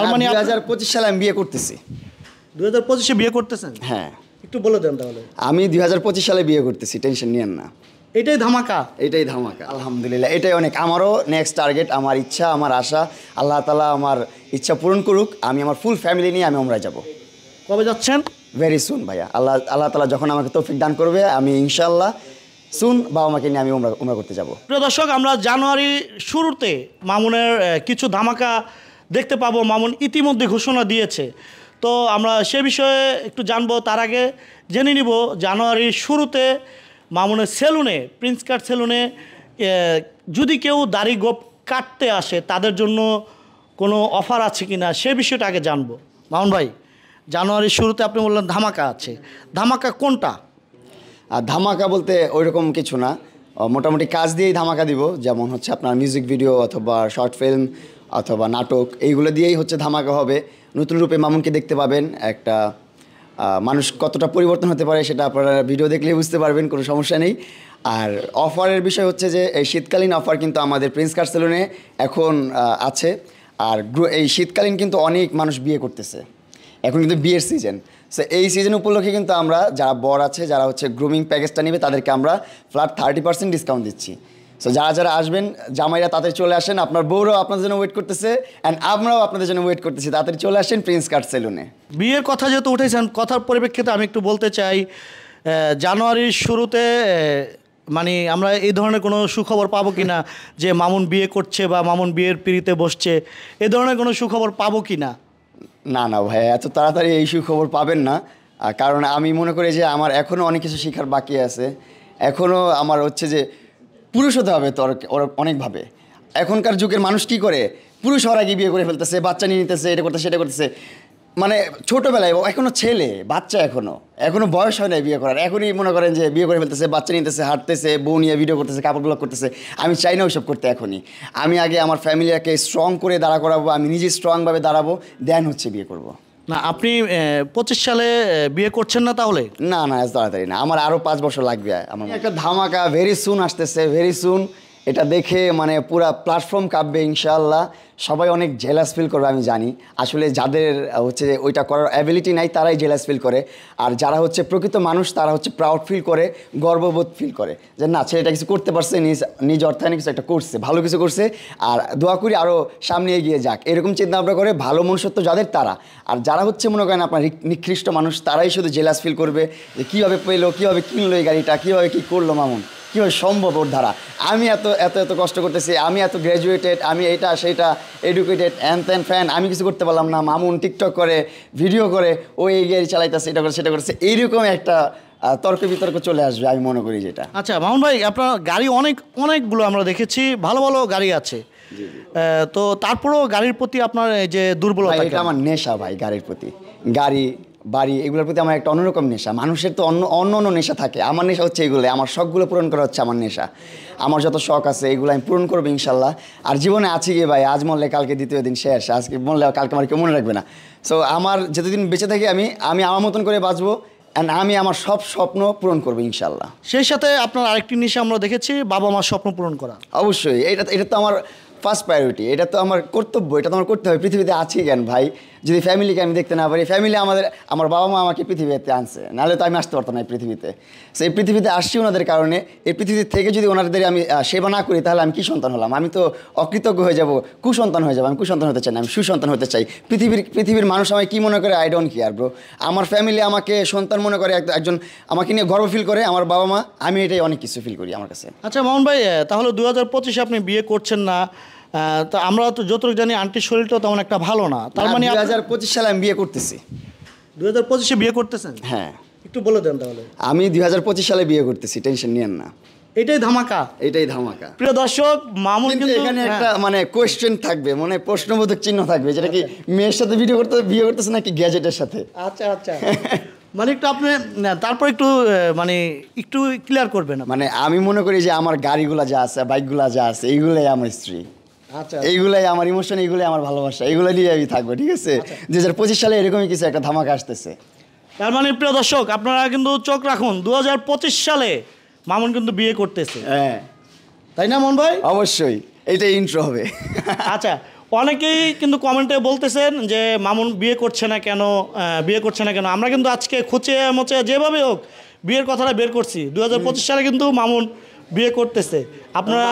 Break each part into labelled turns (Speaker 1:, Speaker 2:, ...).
Speaker 1: তার মানে
Speaker 2: 2025 সালে আমি বিয়ে করতেছি।
Speaker 1: 2025-এ বিয়ে করতেছেন?
Speaker 2: হ্যাঁ,
Speaker 1: একটু বলে দেন তাহলে।
Speaker 2: আমি 2025 সালে বিয়ে করতেছি, টেনশন নিয়েন না।
Speaker 1: এটাই ধামাকা?
Speaker 2: এটাই ধামাকা, আলহামদুলিল্লাহ। এটাই অনেক। আমারও নেক্সট টার্গেট, আমার ইচ্ছা, আমার আশা, আল্লাহ তাআলা আমার ইচ্ছা পূরণ করুক। আমি আমার ফুল ফ্যামিলি নিয়ে আমি উমরায় যাব।
Speaker 1: কবে যাচ্ছেন?
Speaker 2: ভেরি সুন ভাইয়া। আল্লাহ তাআলা যখন আমাকে তৌফিক দান করবে, আমি ইনশাআল্লাহ সুন বাবা মাকে নিয়ে আমি উমরা করতে যাব।
Speaker 1: প্রিয় দর্শক, আমরা জানুয়ারি শুরুতে মামুনের কিছু ধামাকা দেখতে পাবো। মামুন ইতিমধ্যে ঘোষণা দিয়েছে, তো আমরা সে বিষয়ে একটু জানবো। তার আগে জেনে নিব জানুয়ারির শুরুতে মামুনের সেলুনে, প্রিন্স কাট সেলুনে যদি কেউ দাড়ি গোপ কাটতে আসে তাদের জন্য কোনো অফার আছে কি না সে বিষয়টা আগে জানবো। মামুন ভাই, জানুয়ারির শুরুতে আপনি বললেন ধামাকা আছে, ধামাকা কোনটা?
Speaker 2: আর ধামাকা বলতে ওইরকম কিছু না, মোটামুটি কাজ দিয়েই ধামাকা দিব। যেমন হচ্ছে আপনার মিউজিক ভিডিও অথবা শর্ট ফিল্ম অথবা নাটক, এইগুলো দিয়েই হচ্ছে ধামাকা হবে। নতুন রূপে মামুনকে দেখতে পাবেন। একটা মানুষ কতটা পরিবর্তন হতে পারে সেটা আপনারা ভিডিও দেখলেই বুঝতে পারবেন, কোনো সমস্যা নেই। আর অফারের বিষয় হচ্ছে যে এই শীতকালীন অফার কিন্তু আমাদের প্রিন্স কাট সেলুনে এখন আছে। আর এই শীতকালীন কিন্তু অনেক মানুষ বিয়ে করতেছে, এখন কিন্তু বিয়ের সিজন। সো এই সিজন উপলক্ষে কিন্তু আমরা যারা বর আছে, যারা হচ্ছে গ্রুমিং প্যাকেজটা নেবে, তাদেরকে আমরা ফ্ল্যাট 30% ডিসকাউন্ট দিচ্ছি। সো যারা আসবেন জামাইরা তাড়াতাড়ি চলে আসেন, আপনার বউরাও আপনাদের জন্য ওয়েট করতেছে, অ্যান্ড আমরাও আপনাদের জন্য ওয়েট করতেছি। তাড়াতাড়ি চলে আসেন প্রিন্স কাট সেলুনে।
Speaker 1: বিয়ের কথা যেহেতু উঠেছেন, কথার পরিপ্রেক্ষিতে আমি একটু বলতে চাই, জানুয়ারির শুরুতে মানে আমরা এই ধরনের কোনো সুখবর পাবো কি না যে মামুন বিয়ে করছে বা মামুন বিয়ের পিঁড়িতে বসছে, এ ধরনের কোনো সুখবর পাবো কি না?
Speaker 2: না ভাই, এত তাড়াতাড়ি এই সুখবর পাবেন না। কারণ আমি মনে করি যে আমার এখনও অনেক কিছু শেখার বাকি আছে। এখনও আমার হচ্ছে যে পুরুষ হতে হবে তো অনেকভাবে। এখনকার যুগের মানুষ কি করে, পুরুষ হওয়ার আগে বিয়ে করে ফেলতেছে, বাচ্চা নিয়ে নিতেছে, এটা করতেছে সেটা করতেছে। মানে ছোটোবেলায় এখনও ছেলে বাচ্চা, এখনও বয়স হয় না বিয়ে করার, এখনই মনে করেন যে বিয়ে করে ফেলতেছে, বাচ্চা নিতেছে, হাঁটতেছে, বউ নিয়ে ভিডিও করতেছে, কাপড়গুলো করতেছে। আমি চাই না ওইসব করতে এখনই। আমি আগে আমার ফ্যামিলিকে স্ট্রং করে দাঁড়া করাবো, আমি নিজে স্ট্রংভাবে দাঁড়াবো, দেন হচ্ছে বিয়ে করব।
Speaker 1: না, আপনি 25 সালে বিয়ে করছেন না তাহলে?
Speaker 2: না এত তাড়াতাড়ি না, আমার আরও 5 বছর লাগবে। আমার একটা ধামাকা ভেরি সুন আসতেছে, ভেরি সুন। এটা দেখে মানে পুরা প্ল্যাটফর্ম কাঁপবে ইনশাআল্লাহ। সবাই অনেক জেলাস ফিল করবে, আমি জানি। আসলে যাদের হচ্ছে ওইটা করার অ্যাবিলিটি নাই তারাই জেলাস ফিল করে, আর যারা হচ্ছে প্রকৃত মানুষ তারা হচ্ছে প্রাউড ফিল করে, গর্ববোধ ফিল করে যে না, ছেলেটা কিছু করতে পারছে, নিজ অর্থায়নে কিছু একটা করছে, ভালো কিছু করছে। আর দোয়া করি আরও সামনে এগিয়ে যাক, এরকম চিন্তাভাবনা করে ভালো মনুষ্যত্ব যাদের তারা। আর যারা হচ্ছে মনে করেন আপনার নিকৃষ্ট মানুষ, তারাই শুধু জেলাস ফিল করবে যে কীভাবে পেলো, কীভাবে কিনলো এই গাড়িটা, কীভাবে কী করলো মামুন, কীভাবে সম্ভব ওর দ্বারা। আমি এত কষ্ট করতেছি, আমি এত গ্র্যাজুয়েটেড, আমি এইটা সেইটা এডুকেটেড, ত্যান ফ্যান, আমি কিছু করতে পারলাম না। মামুন টিকটক করে, ভিডিও করে, ও এই গাড়ি চালাইতেছে, এটা করে সেটা করছে, এইরকম একটা তর্ক বিতর্ক চলে আসবে আমি মনে করি যেটা।
Speaker 1: আচ্ছা মামুন ভাই, আপনার গাড়ি অনেকগুলো আমরা দেখেছি, ভালো ভালো গাড়ি আছে, তো তারপরেও গাড়ির প্রতি আপনার এই যে দুর্বলতা?
Speaker 2: এটা আমার নেশা ভাই, গাড়ির প্রতি, গাড়ি বাড়ি এগুলোর প্রতি আমার একটা অন্যরকম নেশা। মানুষের তো অন্য নেশা থাকে, আমার নেশা হচ্ছে এগুলো। আমার শখগুলো পূরণ করা হচ্ছে আমার নেশা। আমার যত শখ আছে এগুলো আমি পূরণ করবো ইনশাল্লাহ। আর জীবনে আছি গিয়ে ভাই, আজ মরলে কালকে দ্বিতীয় দিন শেষ, আজকে মরলে কালকে আমার কেউ মনে রাখবে না। সো আমার যতদিন বেঁচে থাকি আমি আমার মতন করে বাঁচবো, অ্যান্ড আমি আমার সব স্বপ্ন পূরণ করবো ইনশাল্লাহ।
Speaker 1: সেই সাথে আপনার আরেকটি নেশা আমরা দেখেছি, বাবা মার স্বপ্ন পূরণ করা।
Speaker 2: অবশ্যই, এটা তো আমার ফার্স্ট প্রায়োরিটি, এটা তো আমার কর্তব্য, এটা তো আমার করতে হবে। পৃথিবীতে আছি কেন ভাই, যদি ফ্যামিলিকে আমি দেখতে না পারি? ফ্যামিলি আমার বাবা মা আমাকে পৃথিবীতে আনছে, নাহলে তো আমি আসতে পারতাম না এই পৃথিবীতে। সো এই পৃথিবীতে আসছি ওনাদের কারণে। এই পৃথিবী থেকে যদি ওনাদের আমি সেবা না করি, তাহলে আমি কী সন্তান হলাম? আমি তো অকৃতজ্ঞ হয়ে যাব, কুসন্তান হয়ে যাবো। আমি কুসন্তান হতে চাই না, আমি সুসন্তান হতে চাই। পৃথিবীর মানুষ আমাকে কী মনে করে, আই ডোন্ট কেয়ার ব্রো। আমার ফ্যামিলি আমাকে সন্তান মনে করে, একজন আমাকে নিয়ে গর্ব ফিল করে, আমার বাবা মা। আমি এটাই অনেক কিছু ফিল করি আমার কাছে।
Speaker 1: আচ্ছা মামুন ভাই, তাহলে 2025-এ আপনি বিয়ে করছেন না, তো আমরা তো যতটুকু জানি আন্টির শরীরটাও তেমন একটা ভালো না। তার মানে
Speaker 2: 2025 সালে আমি বিয়ে করতেছি।
Speaker 1: 2025-এ বিয়ে করতেছেন?
Speaker 2: হ্যাঁ,
Speaker 1: একটু বলে দেন তাহলে।
Speaker 2: আমি 2025 সালে বিয়ে করতেছি, টেনশন নিয়েন না।
Speaker 1: এটাই ধামাকা?
Speaker 2: এটাই ধামাকা।
Speaker 1: প্রিয় দর্শক, মামুন কিন্তু
Speaker 2: এখানে একটা মানে কোয়েশ্চেন থাকবে, মানে প্রশ্নবোধক চিহ্ন থাকবে, যেটা কি মেয়ের সাথে বিয়ে করতেছে নাকি গ্যাজেটের সাথে?
Speaker 1: আচ্ছা মানে একটু আপনি তারপর একটু মানে একটু ক্লিয়ার করবেন।
Speaker 2: মানে আমি মনে করি যে আমার গাড়িগুলা যা আছে, বাইকগুলা যা আছে, এইগুলাই আমার স্ত্রী।
Speaker 1: আচ্ছা,
Speaker 2: এইগুলাই আমার ইমোশন, এইগুলাই আমার ভালোবাসা, এইগুলো নিয়ে আমি থাকবো, ঠিক আছে? 2025 সালে এরকমই কিছু একটা ধামাকা আসতেছে।
Speaker 1: তার মানে প্রিয় দর্শক, আপনারা কিন্তু চোখ রাখুন, 2025 সালে মামুন কিন্তু বিয়ে করতেছে।
Speaker 2: হ্যাঁ,
Speaker 1: তাই না মামুন ভাই?
Speaker 2: অবশ্যই, এইটাই ইন্ট্রো হবে।
Speaker 1: আচ্ছা, অনেকেই কিন্তু কমেন্টে বলতেছেন যে মামুন বিয়ে করছে না কেন, বিয়ে করছে না কেন। আমরা কিন্তু আজকে খুঁচে মোচে যেভাবে হোক বিয়ের কথাটা বের করছি। 2025 সালে কিন্তু মামুন বিয়ে করতেছে। আপনারা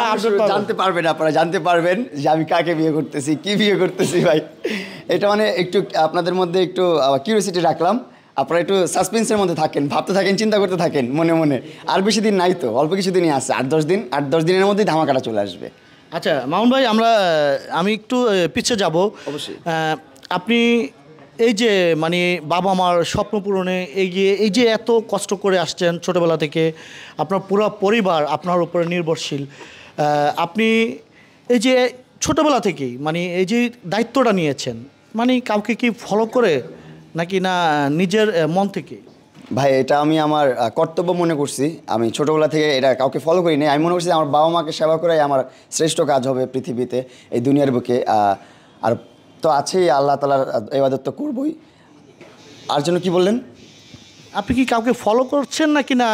Speaker 2: জানতে পারবেন, আপনারা জানতে পারবেন যে আমি কাকে বিয়ে করতেছি, কি বিয়ে করতেছি ভাই। এটা মানে একটু আপনাদের মধ্যে একটু কিউরিওসিটি রাখলাম। আপনারা একটু সাসপেন্সের মধ্যে থাকেন, ভাবতে থাকেন, চিন্তা করতে থাকেন মনে মনে। আর বেশি দিন নাই তো, অল্প কিছু দিনই আছে, 8-10 দিনের মধ্যেই ধামাকাটা চলে আসবে।
Speaker 1: আচ্ছা মামুন ভাই, আমি একটু পিছিয়ে যাব।
Speaker 2: অবশ্যই।
Speaker 1: আপনি এই যে মানে বাবা মার স্বপ্ন পূরণে এগিয়ে এই যে এত কষ্ট করে আসছেন ছোটোবেলা থেকে, আপনার পুরো পরিবার আপনার উপরে নির্ভরশীল, আপনি এই যে ছোটোবেলা থেকেই মানে এই যে দায়িত্বটা নিয়েছেন, মানে কাউকে কি ফলো করে নাকি না নিজের মন থেকে?
Speaker 2: ভাই এটা আমি আমার কর্তব্য মনে করছি। আমি ছোটোবেলা থেকে এটা কাউকে ফলো করি নাই। আমি মনে করছি আমার বাবা মাকে সেবা করাই আমার শ্রেষ্ঠ কাজ হবে পৃথিবীতে, এই দুনিয়ার বুকে। আর তো আছেই, আল্লাহ তাআলার ইবাদত তো করবই। আর জন্য কি বললেন?
Speaker 1: আপনি কি কাউকে ফলো করছেন নাকি না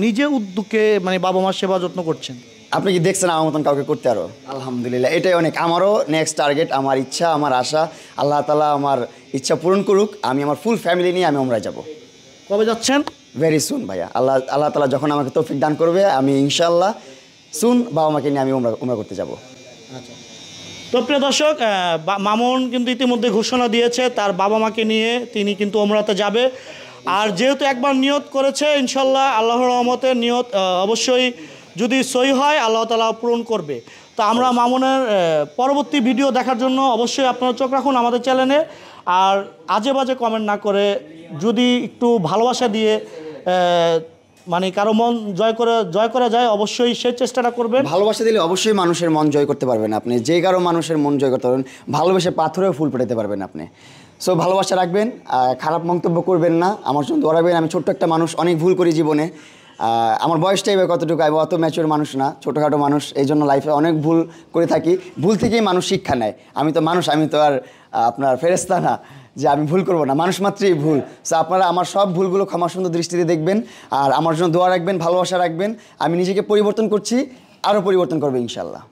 Speaker 1: নিজে উদ্যোগে মানে বাবা মার সেবা যত্ন করছেন?
Speaker 2: আপনি কি দেখছেন আমার মতন কাউকে করতে? আরও আলহামদুলিল্লাহ, এটাই অনেক। আমারও নেক্সট টার্গেট, আমার ইচ্ছা, আমার আশা, আল্লাহ তাআলা আমার ইচ্ছা পূরণ করুক। আমি আমার ফুল ফ্যামিলি নিয়ে আমি উমরায় যাব।
Speaker 1: কবে যাচ্ছেন?
Speaker 2: ভেরি সুন ভাইয়া। আল্লাহ তাআলা যখন আমাকে তৌফিক দান করবে, আমি ইনশাআল্লাহ সুন বাবা মাকে নিয়ে আমি উমরা করতে যাব।
Speaker 1: আচ্ছা, তো প্রিয় দর্শক, মামুন কিন্তু ইতিমধ্যে ঘোষণা দিয়েছে তার বাবা মাকে নিয়ে তিনি কিন্তু উমরাতে যাবে। আর যেহেতু একবার নিয়ত করেছে, ইনশাল্লাহ আল্লাহর রহমতে নিয়ত অবশ্যই যদি সহি হয় আল্লাহ তাআলা পূরণ করবে। তো আমরা মামুনের পরবর্তী ভিডিও দেখার জন্য অবশ্যই আপনারা চোখ রাখুন আমাদের চ্যানেলে। আর আজে বাজে কমেন্ট না করে যদি একটু ভালোবাসা দিয়ে মানে কারো মন জয় করা যায়, অবশ্যই সেই চেষ্টাটা করবেন।
Speaker 2: ভালোবাসা দিলে অবশ্যই মানুষের মন জয় করতে পারবেন আপনি। যে কারো মানুষের মন জয় করতে পারবেন, ভালোবেসে পাথরেও ফুল পেটাতে পারবেন আপনি। সো ভালোবাসা রাখবেন, খারাপ মন্তব্য করবেন না, আমার জন্য দোয়া রাখবেন। আমি ছোট্ট একটা মানুষ, অনেক ভুল করি জীবনে। আমার বয়সটাই বা কতটুকু, আমি অত ম্যাচিওর মানুষ না, ছোটোখাটো মানুষ। এই জন্য লাইফে অনেক ভুল করে থাকি। ভুল থেকেই মানুষ শিক্ষা নেয়। আমি তো মানুষ, আমি তো আর আপনার ফেরেশতা না যে আমি ভুল করবো না। মানুষ মাত্রই ভুল। সো আপনারা আমার সব ভুলগুলো ক্ষমা সুন্দর দৃষ্টিতে দেখবেন, আর আমার জন্য দোয়া রাখবেন, ভালোবাসা রাখবেন। আমি নিজেকে পরিবর্তন করছি, আরও পরিবর্তন করবো ইনশাল্লাহ।